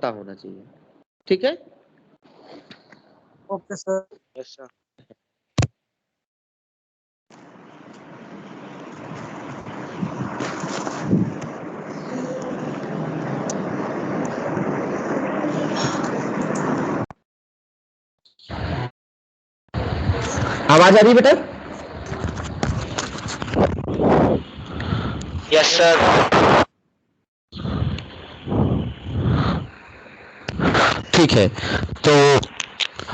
पता होना चाहिए। ठीक है, ओके सर। Yes sir. आवाज आ रही है बेटा? Yes sir. ठीक है, तो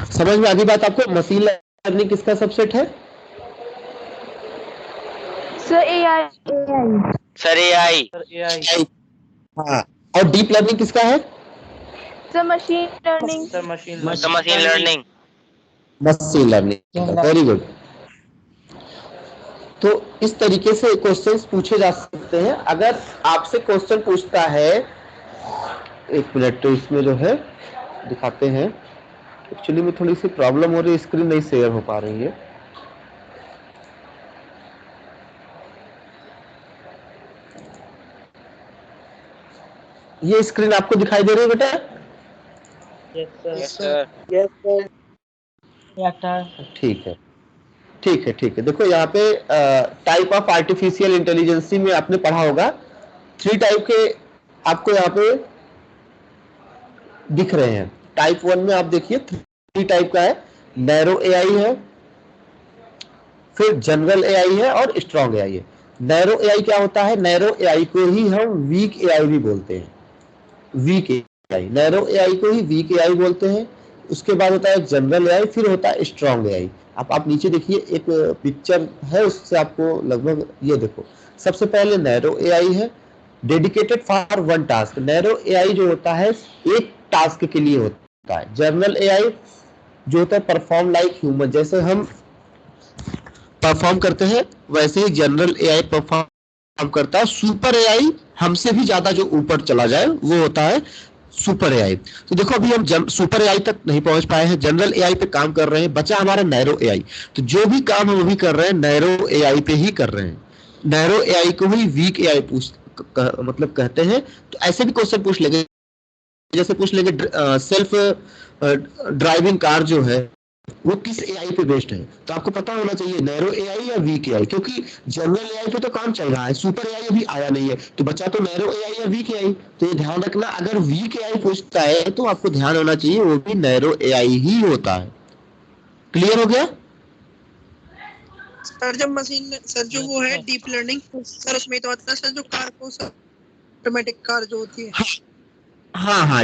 समझ में आ गई बात आपको? मशीन लर्निंग किसका सबसेट है? Sir AI। Sir AI। Sir AI। हाँ, और डीप लर्निंग किसका है? Sir machine learning. Sir machine sir machine learning. Machine learning, very good. तो इस तरीके से क्वेश्चंस पूछे जा सकते हैं। अगर आपसे क्वेश्चन पूछता है, एक मिनट, तो इसमें जो है दिखाते हैं। एक्चुअली में थोड़ी सी प्रॉब्लम हो रही है, स्क्रीन नहीं शेयर हो पा रही है। ये स्क्रीन आपको दिखाई दे रही है बेटा? Yes sir. Yes sir. ठीक है, ठीक है, ठीक है। देखो यहाँ पे टाइप ऑफ आर्टिफिशियल इंटेलिजेंसी में आपने पढ़ा होगा, 3 टाइप के आपको यहाँ पे दिख रहे हैं। टाइप 1 में आप देखिए 3 टाइप का है, नैरो एआई है, फिर जनरल एआई है और स्ट्रॉन्ग एआई है। नैरो एआई क्या होता है? नैरो एआई को ही हम वीक एआई भी बोलते हैं। वीक एआई, नैरो एआई को ही वीक एआई बोलते हैं। उसके बाद होता है जनरल एआई, फिर होता है स्ट्रॉन्ग एआई। आप नीचे देखिए, एक पिक्चर है, उससे आपको लगभग ये देखो। सबसे पहले नैरो एआई है, dedicated for one task. Narrow AI जो होता है एक टास्क के लिए होता है। जनरल एआई जो होता है परफॉर्म लाइक ह्यूमन, जैसे हम परफॉर्म करते हैं वैसे ही जनरल एआई परफॉर्म करता है। सुपर एआई हमसे भी ज्यादा जो ऊपर चला जाए वो होता है सुपर एआई। तो देखो अभी हम सुपर एआई तक नहीं पहुंच पाए हैं, जनरल एआई पे काम कर रहे हैं, बचा हमारा नैरो एआई। तो जो भी काम हम अभी कर रहे हैं नैरो एआई पे ही कर रहे हैं। नैरो एआई को ही वीक एआई मतलब कहते हैं। तो ऐसे भी क्वेश्चन पूछ लेंगे, जैसे पूछ लेंगे सेल्फ ड्राइविंग कार जो है वो किस एआई पे बेस्ड है। तो आपको पता होना चाहिए नैरो एआई या वीक एआई, क्योंकि जनरल एआई पे तो काम चल रहा है, सुपर एआई अभी आया नहीं है, तो बचा तो नैरो एआई या वीक एआई। तो ये ध्यान रखना, अगर वीक एआई पूछता है तो आपको ध्यान होना चाहिए वो भी नैरो एआई ही होता है। क्लियर हो गया? सर जब मशीन सर जो वो है डीप लर्निंग, सर उसमें तो आता है सर जो कार को ऑटोमेटिक कार जो होती है। हाँ हाँ,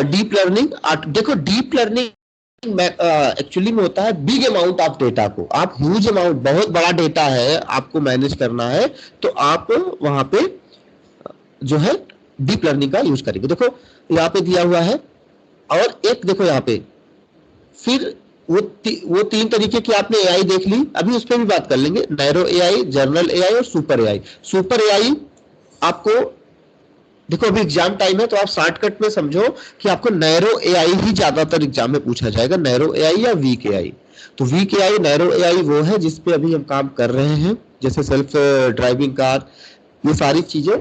डीप लर्निंग। देखो डीप लर्निंग एक्चुअली में होता है बिग अमाउंट ऑफ डेटा को, आप ह्यूज अमाउंट, बहुत बड़ा डेटा है आपको मैनेज करना है, तो आप वहां पे जो है डीप लर्निंग का यूज करेंगे। देखो यहाँ पे दिया हुआ है, और एक देखो यहाँ पे, फिर वो 3 तरीके की आपने एआई देख ली, अभी उस पर भी बात कर लेंगे। नैरो एआई, जनरल एआई और सुपर एआई। सुपर एआई आपको देखो अभी एग्जाम टाइम है, तो आप शॉर्टकट में समझो कि आपको नैरो एआई ही ज्यादातर एग्जाम में पूछा जाएगा, नैरो एआई या वीक एआई। तो वीक एआई, नैरो एआई वो है जिस पे अभी हम काम कर रहे हैं, जैसे सेल्फ ड्राइविंग कार, ये सारी चीजें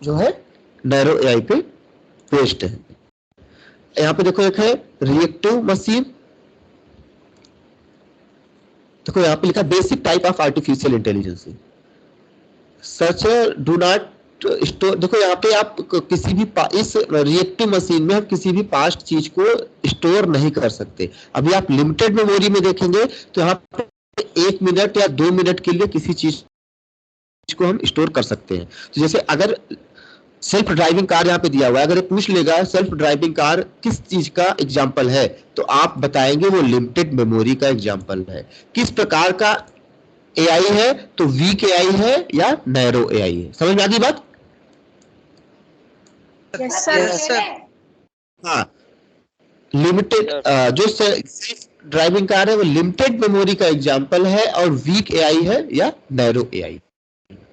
जो है नैरो एआई पे बेस्ड है। यहाँ पे देखो एक है रिएक्टिव मशीन, देखो यहाँ पे लिखा basic type of artificial intelligence, such do not store. देखो यहाँ पे आप किसी भी इस रिएक्टिव मशीन में हम किसी भी पास्ट चीज को स्टोर नहीं कर सकते। अभी आप लिमिटेड मेमोरी में देखेंगे तो यहाँ पे 1 मिनट या 2 मिनट के लिए किसी चीज को हम स्टोर कर सकते हैं। तो जैसे अगर सेल्फ ड्राइविंग कार यहाँ पे दिया हुआ है, अगर पूछ लेगा सेल्फ ड्राइविंग कार किस चीज का एग्जाम्पल है, तो आप बताएंगे वो लिमिटेड मेमोरी का एग्जाम्पल है। किस प्रकार का एआई है, तो वीक एआई है या नैरो एआई है। समझ में आ गई बात? Yes sir. हाँ, लिमिटेड जो सेल्फ ड्राइविंग कार है वो लिमिटेड मेमोरी का एग्जाम्पल है, और वीक एआई है या नैरो एआई।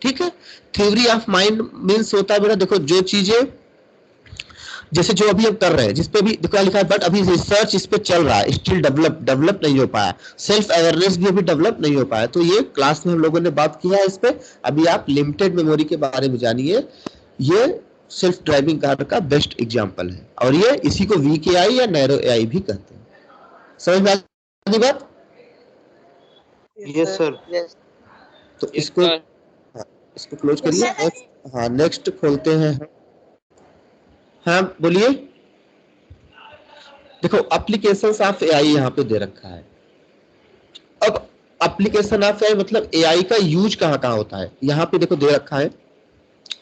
ठीक है, थ्योरी ऑफ माइंड मींस होता है बेटा, देखो जो चीजें जैसे जो अभी हम कर रहे हैं, जिसपे भी देखो लिखा है, बट अभी रिसर्च इस पे चल रहा है, स्टिल डेवलप नहीं हो पाया, सेल्फ अवेयरनेस भी अभी डेवलप नहीं हो पाया। तो ये क्लास में हम लोगों ने बात किया है इस पे। अभी आप लिमिटेड मेमोरी के बारे में जानिए। ये सेल्फ ड्राइविंग कार का बेस्ट एग्जांपल है, और ये इसी को वीकेआई या नैरो एआई भी कहते हैं। समझ में आ गई बात? Yes sir. तो इसको इसको क्लोज करिए। हाँ, नेक्स्ट खोलते हैं। हाँ बोलिए। देखो एप्लीकेशंस ऑफ एआई यहाँ पे दे रखा है। अब एप्लीकेशन ऑफ एआई मतलब एआई का यूज कहाँ कहाँ होता है, यहाँ पे देखो दे रखा है।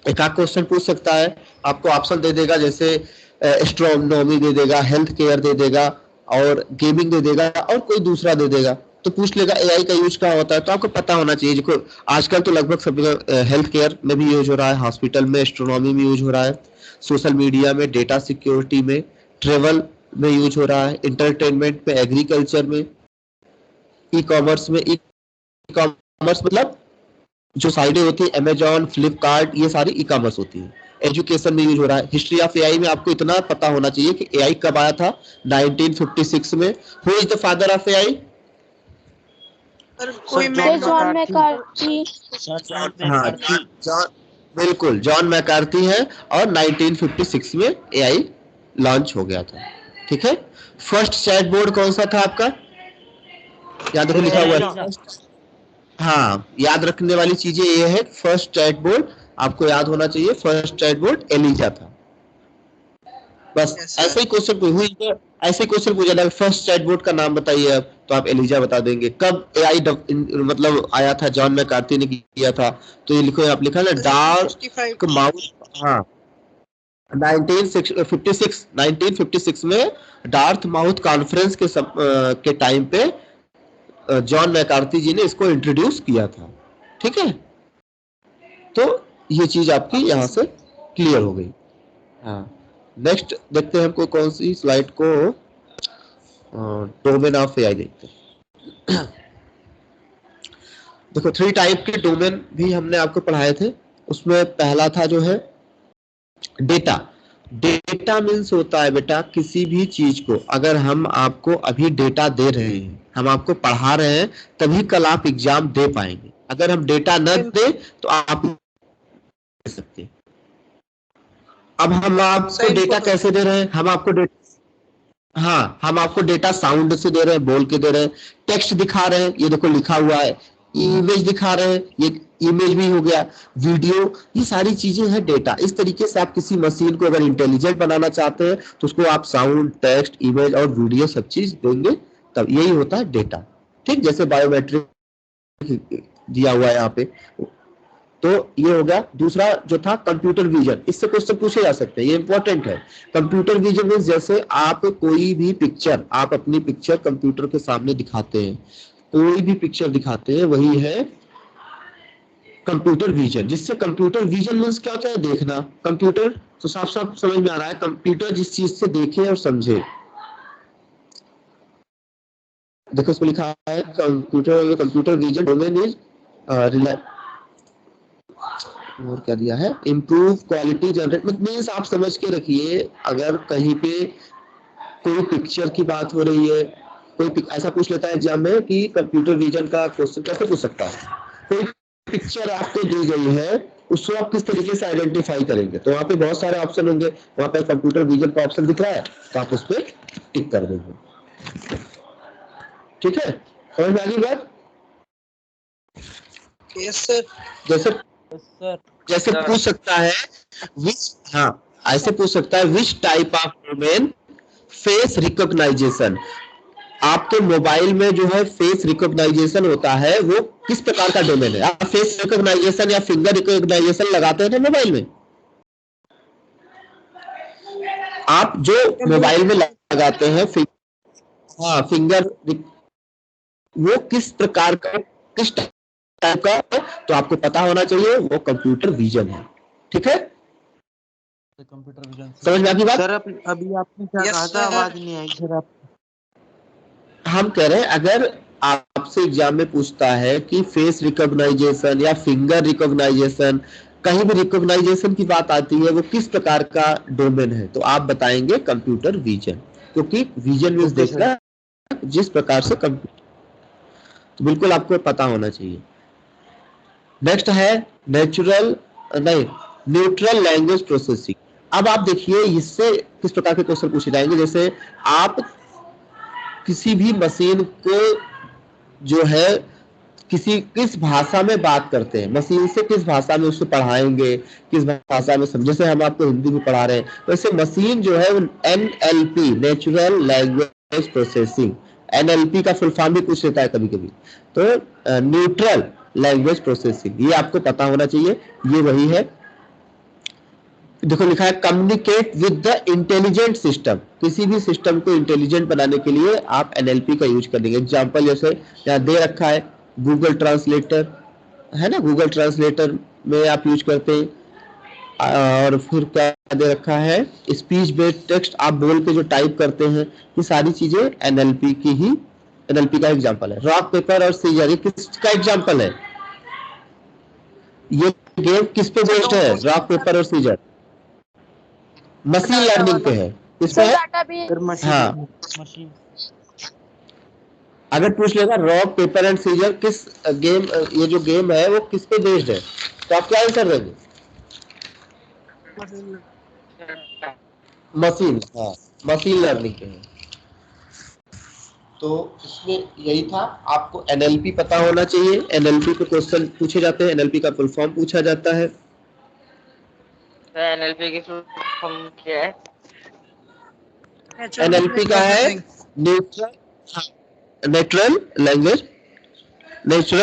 एक आध क्वेश्चन पूछ सकता है, आपको ऑप्शन दे देगा, जैसे एस्ट्रोनॉमी दे देगा, हेल्थ केयर दे देगा, और गेमिंग दे देगा, और कोई दूसरा दे देगा। तो पूछ लेगा एआई का यूज कहाँ होता है, तो आपको पता होना चाहिए। देखो आजकल तो लगभग सब जगह हेल्थ केयर में भी यूज हो रहा है, हॉस्पिटल में, एस्ट्रोनॉमी में यूज हो रहा है, सोशल मीडिया में, डेटा सिक्योरिटी में, ट्रेवल में यूज हो रहा है, इंटरटेनमेंट में, एग्रीकल्चर में, ई कॉमर्स में। ई कॉमर्स मतलब जो साइटें होती है अमेजॉन, फ्लिपकार्ट, ये सारी ई कॉमर्स होती है। एजुकेशन में यूज हो रहा है। हिस्ट्री ऑफ एआई में आपको इतना पता होना चाहिए कि एआई कब आया था, 1956 में। Who is the father of AI? कोई जॉन मैकार्थी। हाँ, जॉन, बिल्कुल जॉन मैकार्थी है, और 1956 में एआई लॉन्च हो गया था। ठीक है। फर्स्ट चैट बोर्ड कौन सा था आपका? याद रखो, लिखा हुआ है। हाँ, याद रखने वाली चीजें ये है। फर्स्ट चैट बोर्ड आपको याद होना चाहिए, फर्स्ट चैट बोर्ड एलिजा था। बस ऐसे ही क्वेश्चन ऐसे क्वेश्चन पूछा जाएगा, फर्स्ट चैट बोर्ड का नाम बताइए आप, तो आप एलिजा बता देंगे। कब एआई मतलब आया था, जॉन मैकार्थी ने किया था, तो ये लिखो, आप लिखा ना डार्थ माउथ। हाँ, 1956 में डार्थ माउथ कॉन्फ्रेंस के टाइम पे जॉन मैकार्थी जी ने इसको इंट्रोड्यूस किया था। ठीक है, तो ये चीज आपकी यहाँ से क्लियर हो गई। हाँ, नेक्स्ट देखते हैं हमको कौन सी स्लाइड को, डोमेन ऑफ एआई देखते हैं। देखो 3 टाइप के डोमेन भी हमने आपको पढ़ाए थे। उसमें पहला था जो है डेटा। डेटा मीन्स होता है बेटा, किसी भी चीज को अगर हम आपको अभी डेटा दे रहे हैं, हम आपको पढ़ा रहे हैं, तभी कल आप एग्जाम दे पाएंगे। अगर हम डेटा न दे तो आप दे सकते। अब हम आपको डेटा कैसे दे रहे हैं? हम आपको डेटा, हाँ, हम आपको डेटा साउंड से दे रहे हैं, बोल के दे रहे हैं, टेक्स्ट दिखा रहे हैं, ये देखो लिखा हुआ है, इमेज दिखा रहे हैं, ये इमेज भी हो गया, वीडियो, ये सारी चीजें हैं डेटा। इस तरीके से आप किसी मशीन को अगर इंटेलिजेंट बनाना चाहते हैं तो उसको आप साउंड, टेक्स्ट, इमेज और वीडियो सब चीज देंगे, तब यही होता है डेटा। ठीक, जैसे बायोमेट्रिक दिया हुआ है यहाँ पे, तो ये हो गया। दूसरा जो था कंप्यूटर विजन, इससे क्वेश्चन पूछे जा सकते हैं, ये इंपॉर्टेंट है। कंप्यूटर विजन मींस जैसे आप कोई भी पिक्चर, आप अपनी पिक्चर कंप्यूटर के सामने दिखाते हैं, कोई भी पिक्चर दिखाते हैं, वही है कंप्यूटर विजन। जिससे कंप्यूटर विजन मींस क्या होता है? देखना। कंप्यूटर तो साफ साफ समझ में आ रहा है, कंप्यूटर जिस चीज से देखे और समझे। देखो इसको लिखा है कंप्यूटर विजन डोमेन इज और क्या दिया है, इम्प्रूव क्वालिटी जनरेट। मीन्स आप समझ के रखिए, अगर कहीं पे कोई पिक्चर की बात हो रही है, कोई ऐसा पूछ लेता है एग्जाम में कि कंप्यूटर विजन का क्वेश्चन कैसे पूछ सकता है, कोई पिक्चर आपको दी गई है, उसको आप किस तरीके से आइडेंटिफाई करेंगे? तो वहाँ पे बहुत सारे ऑप्शन होंगे, वहाँ पे कंप्यूटर विजन का ऑप्शन दिख रहा है, तो आप उस पर टिक कर देंगे। ठीक है, समझ में आ गई बात? Yes sir. जैसे पूछ सकता है हाँ, ऐसे पूछ सकता है which type of domain face recognization. आपके मोबाइल में जो है फेस रिकॉग्नाइजेशन होता है, वो किस प्रकार का डोमेन है? आप फेस रिकॉग्नाइजेशन या फिंगर रिकॉग्नाइजेशन लगाते हैं ना मोबाइल में, आप जो मोबाइल में लगाते हैं हाँ, फिंगर, वो किस प्रकार का, किस टाइप का, तो आपको पता होना चाहिए, वो कंप्यूटर विजन है। ठीक है, कंप्यूटर विजन समझ में आ गई बात? सर अभी आपने क्या कहा था? आवाज नहीं आई सर। आप हम कह रहे हैं अगर आपसे एग्जाम में पूछता है कि फेस रिकॉग्नाइजेशन या फिंगर रिकॉग्नाइजेशन, कहीं भी रिकॉग्नाइजेशन की बात आती है, वो किस प्रकार का डोमेन है, तो आप बताएंगे कंप्यूटर विजन, क्योंकि विजन मींस देखना जिस प्रकार से कंप्यूटर, तो बिल्कुल आपको पता होना चाहिए। नेक्स्ट है नेचुरल, नहीं न्यूट्रल लैंग्वेज प्रोसेसिंग। अब आप देखिए इससे किस प्रकार के क्वेश्चन पूछे जाएंगे। जैसे आप किसी भी मशीन को जो है किस भाषा में बात करते हैं, मशीन से किस भाषा में उसको पढ़ाएंगे, किस भाषा में समझे। जैसे हम आपको हिंदी में पढ़ा रहे हैं, वैसे मशीन जो है NLP, natural language processing, NLP का फुल फॉर्म भी पूछ लेता है कभी कभी। तो न्यूट्रल लैंग्वेज प्रोसेसिंग ये आपको पता होना चाहिए, ये वही है। देखो लिखा है communicate with the intelligent system. किसी भी सिस्टम को इंटेलिजेंट बनाने के लिए आप NLP का यूज करेंगे। एग्जांपल जैसे यहाँ दे रखा है गूगल ट्रांसलेटर, है ना, गूगल ट्रांसलेटर में आप यूज करते हैं। और फिर क्या दे रखा है, स्पीच बेस्ड टेक्स्ट, आप बोल के जो टाइप करते हैं, ये सारी चीजें NLP का एग्जांपल है। रॉक पेपर और सीजर ये किसका एग्जांपल है? ये गेम किस पे बेस्ड है? रॉक पेपर और सीजर मशीन लर्निंग पे है। किस पे सर है? डाटा भी फिर मशीन हाँ। मशीन अगर पूछ लेगा रॉक पेपर एंड सीजर किस गेम, ये जो गेम है वो किस पे बेस्ड है, तो आप क्या आंसर देंगे? मशीन, हाँ, मशीन लर्निंग पे है। तो इसमें यही था, आपको NLP पता होना चाहिए। NLP पे क्वेश्चन पूछे जाते हैं, NLP का फुल फॉर्म पूछा जाता है। एनएलपी की फुल फॉर्म क्या है? NLP का है नेचुरल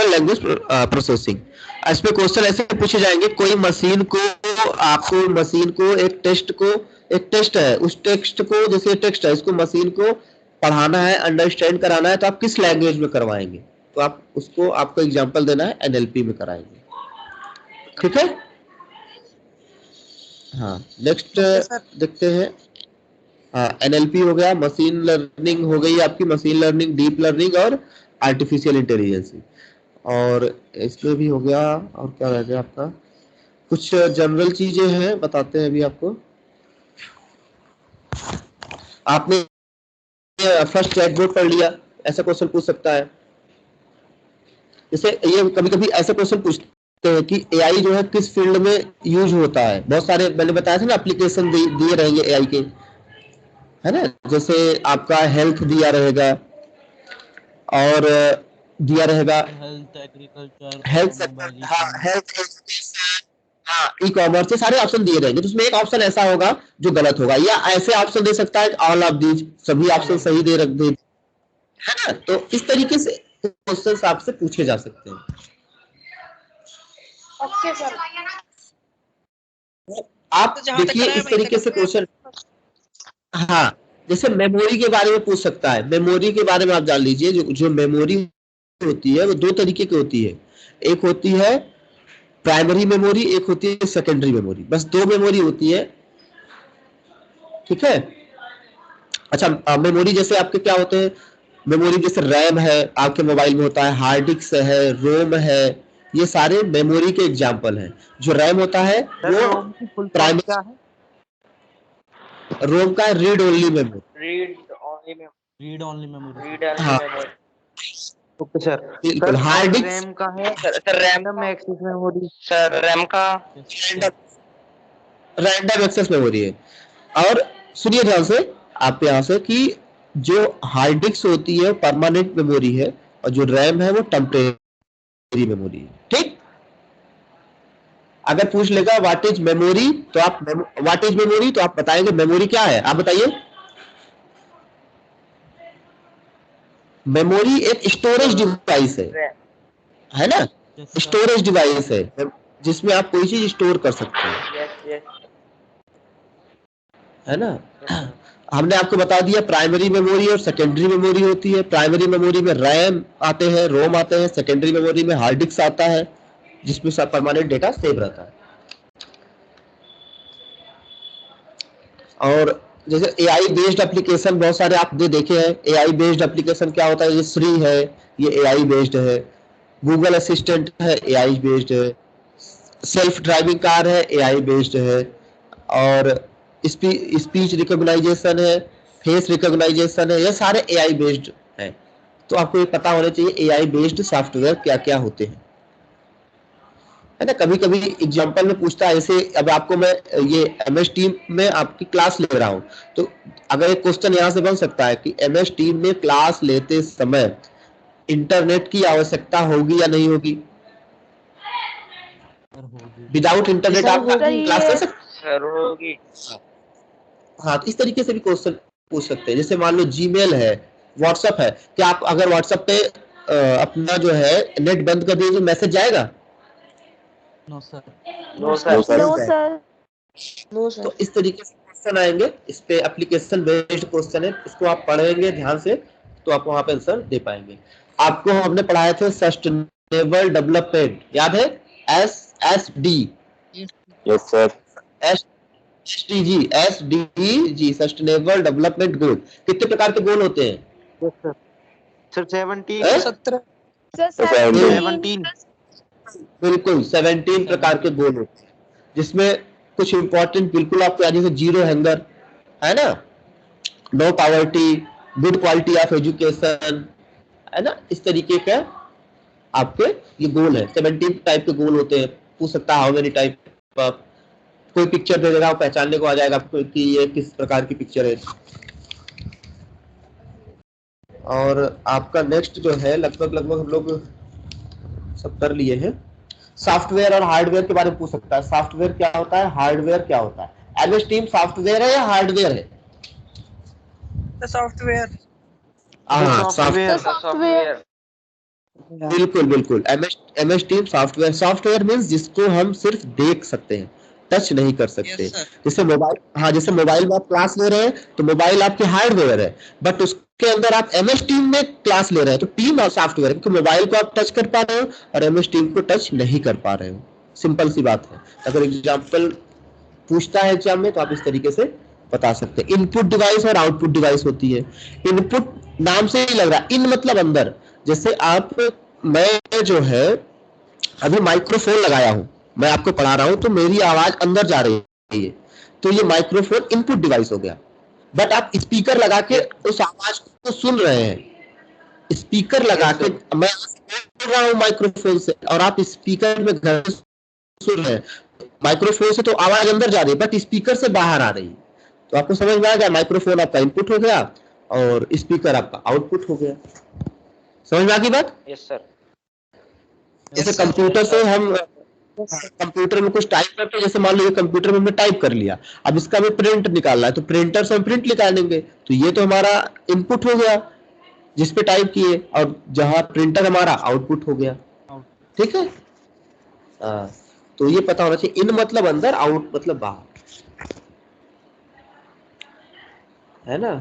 लैंग्वेज प्रोसेसिंग। इसमें क्वेश्चन ऐसे पूछे जाएंगे, कोई मशीन को, आपको मशीन को एक टेस्ट है, उस टेक्स्ट को, जैसे टेक्स्ट है, इसको मशीन को पढ़ाना है, अंडरस्टैंड कराना है, तो आप किस लैंग्वेज में करवाएंगे? तो आप उसको, आपको एग्जांपल देना है, NLP में कराएंगे। ठीक है, हाँ। नेक्स्ट देखते हैं। हाँ, NLP हो गया, मशीन लर्निंग हो गई आपकी, मशीन लर्निंग, डीप लर्निंग और आर्टिफिशियल इंटेलिजेंस। और इसमें भी हो गया, और क्या रह गया आपका? कुछ जनरल चीजें हैं, बताते हैं अभी आपको। आपने फर्स्ट चैटबॉट पढ़ लिया, ऐसा क्वेश्चन पूछ सकता है। जैसे ये कभी कभी ऐसे क्वेश्चन पूछते हैं कि AI जो है किस फील्ड में यूज होता है। बहुत सारे मैंने बताया था ना, एप्लीकेशन दिए रहेंगे AI के, है ना। जैसे आपका हेल्थ दिया रहेगा, और दिया रहेगा हेल्थ, एग्रीकल्चर, हेल्थ सेक्टर, हाँ, हेल्थ, हाँ, ई-कॉमर्स, ये सारे ऑप्शन दिए रहेंगे। तो उसमें एक ऑप्शन ऐसा होगा जो गलत होगा, या ऐसे ऑप्शन दे सकता है ऑल ऑफ दीज, सभी ऑप्शन सही दे रख दे, है ना। तो इस तरीके से क्वेश्चन आपसे पूछे जा सकते हैं। Okay sir. आप देखिए इस तरीके से क्वेश्चन, हाँ, जैसे मेमोरी के बारे में पूछ सकता है। मेमोरी के बारे में आप जान लीजिए, जो मेमोरी होती है वो दो तरीके की होती है। एक होती है प्राइमरी मेमोरी, एक होती है सेकेंडरी मेमोरी, बस दो मेमोरी होती है। ठीक है। अच्छा, मेमोरी जैसे आपके क्या होते हैं? मेमोरी जैसे रैम है, आपके मोबाइल में होता है, हार्ड डिस्क है, रोम है, ये सारे मेमोरी के एग्जाम्पल हैं। जो रैम होता है वो रोम की फुल फॉर्म प्राइमरी, क्या है? रोम का है read only memory. Read only memory. Read only memory. Read only हाँ, मेमोरी। Okay sir. बिल्कुल। हार्ड डिस्क, रैम का है sir RAM random access memory. Sir RAM का रैंडम एक्सेस मेमोरी है। और सुनिए ध्यान से, आप यहाँ से, कि जो हार्ड डिस्क होती है परमानेंट मेमोरी है, और जो रैम है वो टेम्परेरी मेमोरी है। ठीक। अगर पूछ लेगा व्हाट इज मेमोरी, तो आप व्हाट इज मेमोरी, तो आप बताएंगे मेमोरी क्या है। आप बताइए। मेमोरी एक स्टोरेज डिवाइस है ना, स्टोरेज डिवाइस है जिसमें आप कोई चीज स्टोर कर सकते हैं, यस यस है ना। हमने आपको बता दिया प्राइमरी मेमोरी और सेकेंडरी मेमोरी होती है। प्राइमरी मेमोरी में रैम आते हैं, रोम आते हैं। सेकेंडरी मेमोरी में हार्ड डिस्क आता है, जिसमें सब परमानेंट डेटा सेव रहता है। और जैसे AI बेस्ड एप्लीकेशन बहुत सारे आपने देखे हैं। AI बेस्ड एप्लीकेशन क्या होता है? ये श्री है, ये AI बेस्ड है। गूगल असिस्टेंट है, AI बेस्ड है। सेल्फ ड्राइविंग कार है, AI बेस्ड है। और स्पीच रिकॉग्नाइजेशन है, फेस रिकॉग्नाइजेशन है, ये सारे AI बेस्ड हैं। तो आपको ये पता होना चाहिए AI बेस्ड सॉफ्टवेयर क्या क्या होते हैं। है ना। कभी कभी एग्जाम्पल में पूछता है, जैसे अब आपको मैं ये MS टीम में आपकी क्लास ले रहा हूँ, तो अगर एक क्वेश्चन यहाँ से बन सकता है कि MS टीम में क्लास लेते समय इंटरनेट की आवश्यकता होगी या नहीं होगी। सर होगी। विदाउट इंटरनेट सर, आप होगी। क्लास ले सकते सर होगी। हैं। हाँ, तो इस तरीके से भी क्वेश्चन पूछ सकते हैं। जैसे मान लो जीमेल है, व्हाट्सएप है, क्या आप अगर व्हाट्सएप पे अपना जो है नेट बंद कर दीजिए तो मैसेज जाएगा? No sir. No sir. No sir. No तो सर। इस तरीके से क्वेश्चन आएंगे, इस पे एप्लीकेशन बेस्ड क्वेश्चन है, इसको आप पढ़ेंगे ध्यान से तो आप वहां पे आंसर दे पाएंगे। आपको हमने पढ़ाए थे सस्टेनेबल डेवलपमेंट, याद है? SSD, yes sir. SDG sustainable development goal. कितने प्रकार के गोल होते हैं? Yes sir. सर 17। हैं? 17। सर 17। 17। बिल्कुल 17 प्रकार के गोल होते हैं, जिसमें कुछ इंपॉर्टेंट बिल्कुल आपको याद है, जैसे जीरो हैंगर, है ना, no poverty, good quality of education, है ना। इस तरीके का आपके ये गोल है। 17 टाइप के गोल होते हैं। पूछ सकता है हाउ मेनी टाइप ऑफ, कोई पिक्चर दे देगा, वो पहचानने को आ जाएगा आपको कि ये किस प्रकार की पिक्चर है। और आपका नेक्स्ट जो है, लगभग लगभग हम लोग सब कर लिए हैं। सॉफ्टवेयर और हार्डवेयर के बारे में पूछ सकता है। सॉफ्टवेयर क्या होता है, हार्डवेयर क्या होता है? MS टीम सॉफ्टवेयर है या हार्डवेयर है? सॉफ्टवेयर। हाँ, सॉफ्टवेयर। सॉफ्टवेयर। बिल्कुल बिल्कुल। MS team software. Software means जिसको हम सिर्फ देख सकते हैं, टच नहीं कर सकते। Yes sir. जैसे मोबाइल, हाँ, जैसे मोबाइल में आप क्लास ले रहे हैं तो मोबाइल आपके हार्डवेयर है, बट उसके अंदर आप MS टीम में क्लास ले रहे हैं तो टीम और सॉफ्टवेयर, क्योंकि मोबाइल को आप टच कर पा रहे हो और MS टीम को टच नहीं कर पा रहे हो। सिंपल सी बात है। अगर एग्जाम्पल पूछता है एग्जाम में तो आप इस तरीके से बता सकते हैं। इनपुट डिवाइस और आउटपुट डिवाइस होती है। इनपुट नाम से ही लग रहा है, इन मतलब अंदर। जैसे आप, मैं जो है अभी माइक्रोफोन लगाया हूं, मैं आपको पढ़ा रहा हूं तो मेरी आवाज अंदर जा रही है, तो ये माइक्रोफोन इनपुट डिवाइस हो गया। बट आप स्पीकर लगा के उस आवाज को सुन रहे हैं। स्पीकर लगा के मैं बोल रहा हूँ माइक्रोफोन से और आप स्पीकर में घर सुन रहे हैं, माइक्रोफोन से तो आवाज अंदर जा रही है बट स्पीकर से बाहर आ रही है। तो आपको समझ में आ गया, माइक्रोफोन आपका इनपुट हो गया और स्पीकर आपका आउटपुट हो गया। समझ में आ गई बात? Yes sir. जैसे कंप्यूटर से हम कंप्यूटर में कुछ टाइप करते हैं, जैसे मान लो ये कंप्यूटर में हमने टाइप कर लिया, अब इसका भी प्रिंट निकालना है तो प्रिंटर से हम प्रिंट निकालेंगे, तो ये तो हमारा इनपुट हो गया जिस पे टाइप किए, और जहां प्रिंटर हमारा आउटपुट हो गया। ठीक है, तो ये पता होना चाहिए, इन मतलब अंदर, आउट मतलब बाहर, है ना।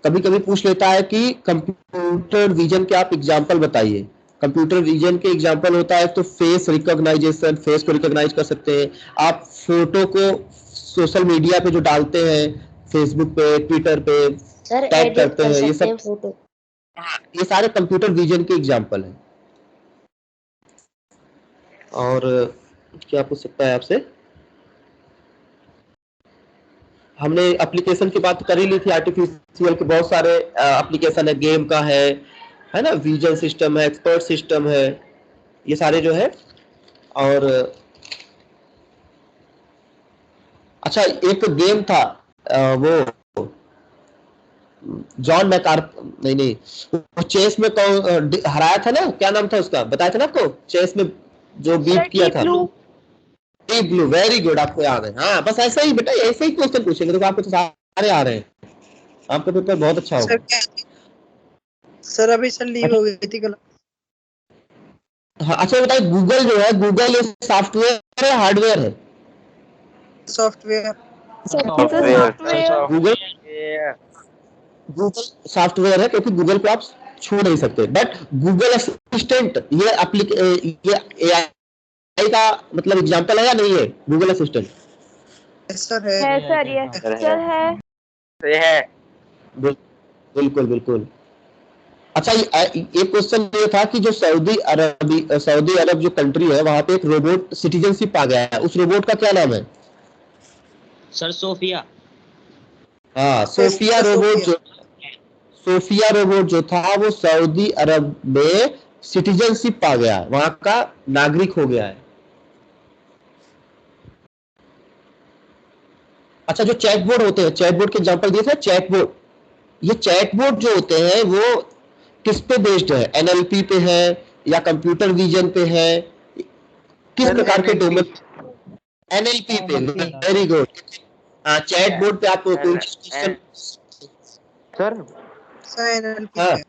कभी कभी पूछ लेता है कि कंप्यूटर विजन के आप एग्जाम्पल बताइए। कंप्यूटर विजन के एग्जाम्पल होता है तो फेस रिकॉग्नाइजेशन, फेस को रिकॉग्नाइज कर सकते हैं आप। फोटो को सोशल मीडिया पे जो डालते हैं, फेसबुक पे, ट्विटर पे सर टैग एडिट करते कर हैं, ये सकते हैं सब, फोटो। ये सारे कंप्यूटर विजन के एग्जाम्पल हैं। और क्या पूछ सकता है आपसे? हमने एप्लीकेशन की बात कर ही ली थी, आर्टिफिशियल के बहुत सारे एप्लीकेशन है, गेम का है ना, विजन सिस्टम है, एक्सपर्ट सिस्टम है, ये सारे जो है। और अच्छा, एक गेम था वो जॉन मैकार, नहीं, वो चेस में हराया था ना, क्या नाम था उसका, बताया था ना आपको, चेस में जो बीट किया था। डीप ब्लू, वेरी गुड, आपको याद है। हाँ, बस ऐसा ही बेटा, ऐसे ही क्वेश्चन पूछेंगे तो आपको तो सारे आ रहे हैं, आपका पेपर बहुत अच्छा होगा। सर अभी सर लीव हो गई थी कल। हाँ, अच्छा बताइए, गूगल जो है, गूगल ये सॉफ्टवेयर है हार्डवेयर है? सॉफ्टवेयर। गूगल सॉफ्टवेयर है, क्योंकि गूगल को आप छू नहीं सकते। बट गूगल असिस्टेंट ये AI का मतलब एग्जांपल है या नहीं है? गूगल असिस्टेंट सर है सर ये सर है। है। बिल्कुल बिल्कुल। अच्छा, एक क्वेश्चन ये था कि जो सऊदी अरब जो कंट्री है, वहां पे एक रोबोट सिटीजनशिप आ गया है, उस रोबोट का क्या नाम है? Sir Sophia. हाँ, सोफिया रोबोट जो था वो सऊदी अरब में सिटीजनशिप पा गया है, वहां का नागरिक हो गया है। अच्छा, जो चैटबोर्ड होते हैं, चैटबोर्ड के एग्जांपल दिए थे, चैटबोर्ड, ये चैटबोर्ड जो होते हैं वो किस पे बेस्ड है? एनएलपी पे है या कंप्यूटर विजन पे है? किस सर, प्रकार के NLP डोमेन? एनएलपी पे, वेरी गुड। चैटबोर्ड पे आप कोई क्वेश्चन? सर NLP हाँ पे।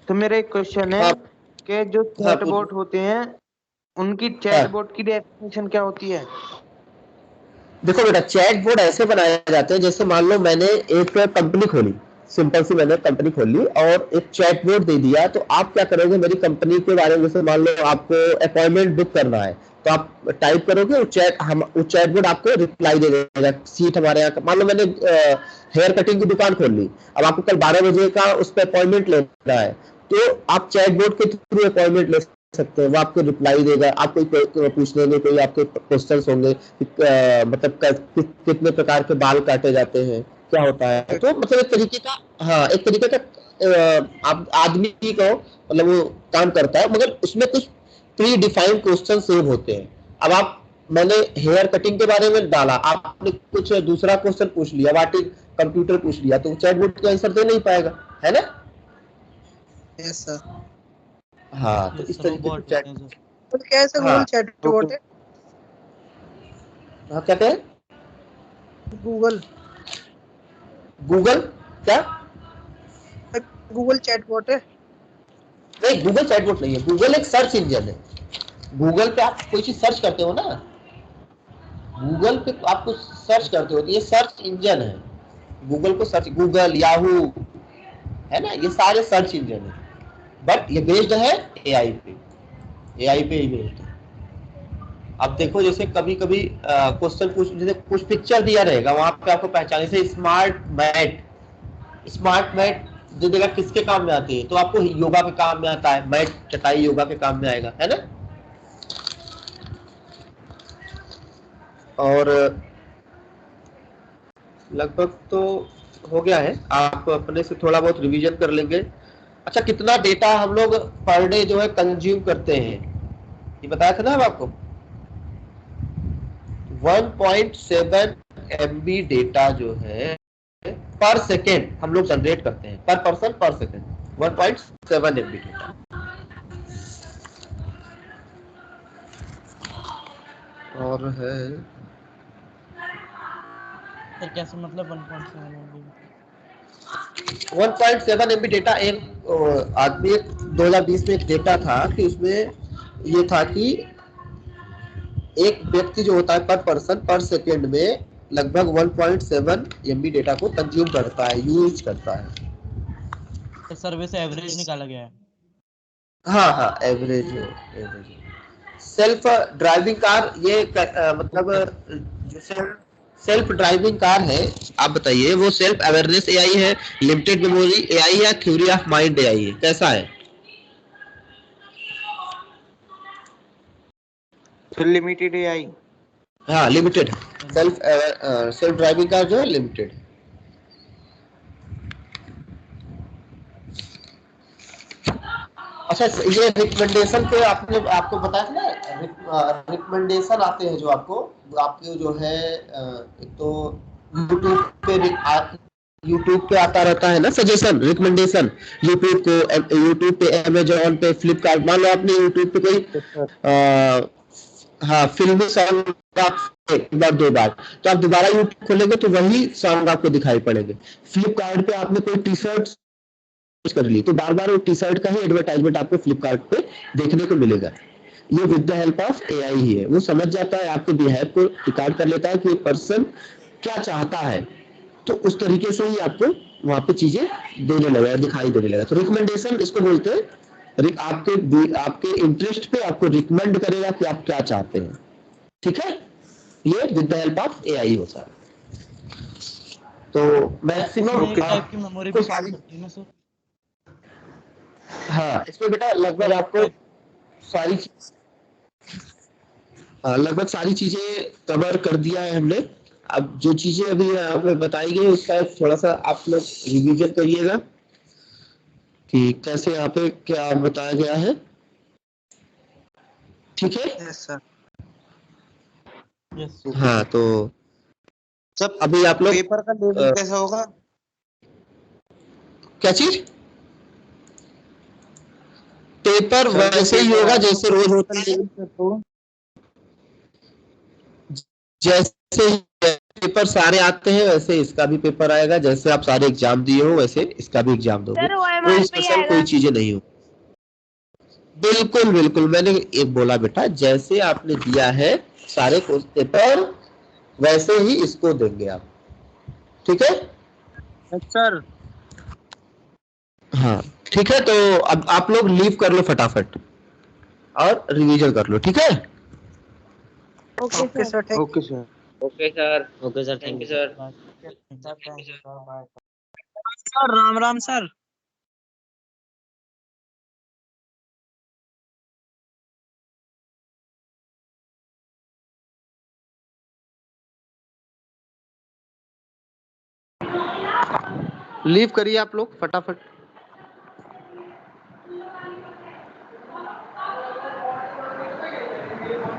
तो मेरा एक क्वेश्चन है हाँ कि जो हाँ चैटबॉट होते हैं उनकी हाँ। चैटबॉट की डेफिनेशन क्या होती है? देखो बेटा, चैट बोर्ड ऐसे बनाए जाते हैं जैसे मान लो मैंने एक कंपनी खोली, सिंपल सी मैंने कंपनी खोली और एक चैट बोर्ड दे दिया, तो आप क्या करोगे मेरी कंपनी के बारे में? जैसे मान लो आपको अपॉइंटमेंट बुक करना है, तो आप टाइप करोगे, वो चैट बोर्ड आपको रिप्लाई दे देगा। सीट हमारे यहाँ, मान लो मैंने हेयर कटिंग की दुकान खोल ली, अब आपको कल 12 बजे का उस पर अपॉइंटमेंट लेना है, तो आप चैट बोर्ड के थ्रू अपॉइंटमेंट ले सकते हैं। वो आपको रिप्लाई देगा, आप कोई पूछ लेंगे, कोई आपके क्वेश्चंस होंगे, मतलब कितने प्रकार के बाल काटे जाते हैं, क्या होता है, तो मतलब एक तरीके का, हाँ एक तरीके का आप आदमी को मतलब वो काम करता है, मगर उसमें कुछ प्री डिफाइंड क्वेश्चन सेव होते हैं। अब आप, मैंने हेयर कटिंग के बारे में डाला, आपने कुछ दूसरा क्वेश्चन पूछ लिया, व्हाट इज कंप्यूटर पूछ लिया, तो चैटबॉट का आंसर दे नहीं पाएगा, है ना? Yes sir. हाँ, तो इस तरीके से चैट, तो कैसे हाँ गूगल चैटबॉट है? हाँ, कहते हैं गूगल गूगल, क्या? गूगल चैटबॉट है? नहीं, गूगल चैटबॉट नहीं है, गूगल एक सर्च इंजन है। गूगल पे आप कोई चीज सर्च करते हो ना, गूगल पे आप कुछ सर्च करते हो, तो ये सर्च इंजन है। गूगल को सर्च, गूगल, याहू, है ना, ये सारे सर्च इंजन है, बट ये बेस्ड है एआई पे, एआई पे ही बेस्ड है। अब देखो, जैसे कभी कभी क्वेश्चन पूछ, जैसे कुछ पिक्चर दिया रहेगा, वहां पे आपको पहचान, जैसे स्मार्ट मैट, स्मार्ट मैट जो देगा किसके काम में आती है, तो आपको योगा के काम में आता है, मैट चटाई योगा के काम में आएगा, है ना? और लगभग तो हो गया है, आप अपने से थोड़ा बहुत रिवीजन कर लेंगे। अच्छा, कितना डेटा हम लोग पर डे जो है कंज्यूम करते हैं, ये बताया था ना हम आपको? 1.7 MB डेटा जो है पर सेकेंड हम लोग जनरेट करते हैं, पर पर्सन पर सेकेंड 1.7 MB डेटा। और है सर कैसे मतलब 1.7 MB? 1.7 MB डेटा, एक आदमी 2020 में एक डेटा था कि उसमें ये था कि एक व्यक्ति जो होता है पर पर्सन पर सेकेंड में लगभग 1.7 MB डेटा को कंज्यूम करता है, यूज करता है। सर्वे से एवरेज निकाला गया है। हाँ हाँ, एवरेज है, एवरेज है। सेल्फ ड्राइविंग कार, ये मतलब जो सेल्फ ड्राइविंग कार है, आप बताइए वो सेल्फ अवेयरनेस एआई है, लिमिटेड मेमोरी एआई या थ्योरी ऑफ माइंड एआई है, कैसा है? फिर लिमिटेड एआई। हाँ, लिमिटेड। सेल्फ ड्राइविंग कार जो है लिमिटेड है। अच्छा, ये रिकमेंडेशन पे आपने, आपको बताया था ना, रिकमेंडेशन आते हैं जो आपके जो है, एक तो यूट्यूब पे आता रहता है ना सजेशन, रिकमेंडेशन, यूट्यूब पे, अमेजोन पे, फ्लिपकार्ट, मान लो आपने यूट्यूब पे कोई हाँ फिल्मी सॉन्ग आप एक बार 2 बार, तो आप दोबारा यूट्यूब खोलेंगे तो वही सॉन्ग आपको दिखाई पड़ेंगे। फ्लिपकार्ट पे आपने कोई टी शर्ट कर ली, तो बार बार वो टी शर्ट का ही एडवर्टाइजमेंट आपको फ्लिपकार्ट पे देखने को मिलेगा। ये with the help of AI ही है, वो समझ जाता है, आपके बिहेव को रिकॉर्ड कर लेता है कि पर्सन क्या चाहता है, तो उस तरीके से ही आपको वहां पे चीजें देने लगेगा, दिखाई देने लगेगा। तो रिकमेंडेशन इसको बोलते हैं, आपके इंटरेस्ट पे आपको रिकमेंड करेगा कि आप क्या चाहते हैं, ठीक है? ये with the help of AI होता है। तो मैक्सिमम एक टाइप की मेमोरी भी काम करती है ना सर? हाँ, इसमें बेटा लगभग आपको लगभग सारी चीजें कवर कर दिया है हमने। अब जो चीजें अभी हमें बताई गई उसका थोड़ा सा आप लोग रिवीजन करिएगा। कि कैसे यहाँ पे क्या बताया गया है। ठीक है, यस सर। यस हाँ तो सब अभी आप लोग पेपर का लेवल कैसा होगा? क्या चीज? पेपर सर जो वैसे ही पेपर होगा आएगा जैसे वो रोज होता टोटल है, लेवल पे तो जैसे ही पेपर सारे आते हैं वैसे इसका भी पेपर आएगा, जैसे आप सारे एग्जाम दिए हो वैसे इसका भी एग्जाम दोगे, सर कोई OMR पे ही स्पेशल कोई आएगा। चीजें नहीं हो। बिल्कुल बिल्कुल, मैंने एक बोला बेटा, जैसे आपने दिया है सारे पेपर वैसे ही इसको देंगे आप। ठीक है, सर हाँ ठीक है, तो अब आप लोग लीव कर लो फटाफट और रिवीजन कर लो। ठीक है, okay okay sir. Sir, thank okay sir. Okay sir. Okay sir, thank you sir. Sir. Sir. Ram Ram sir. Leave करिए आप लोग फटाफट।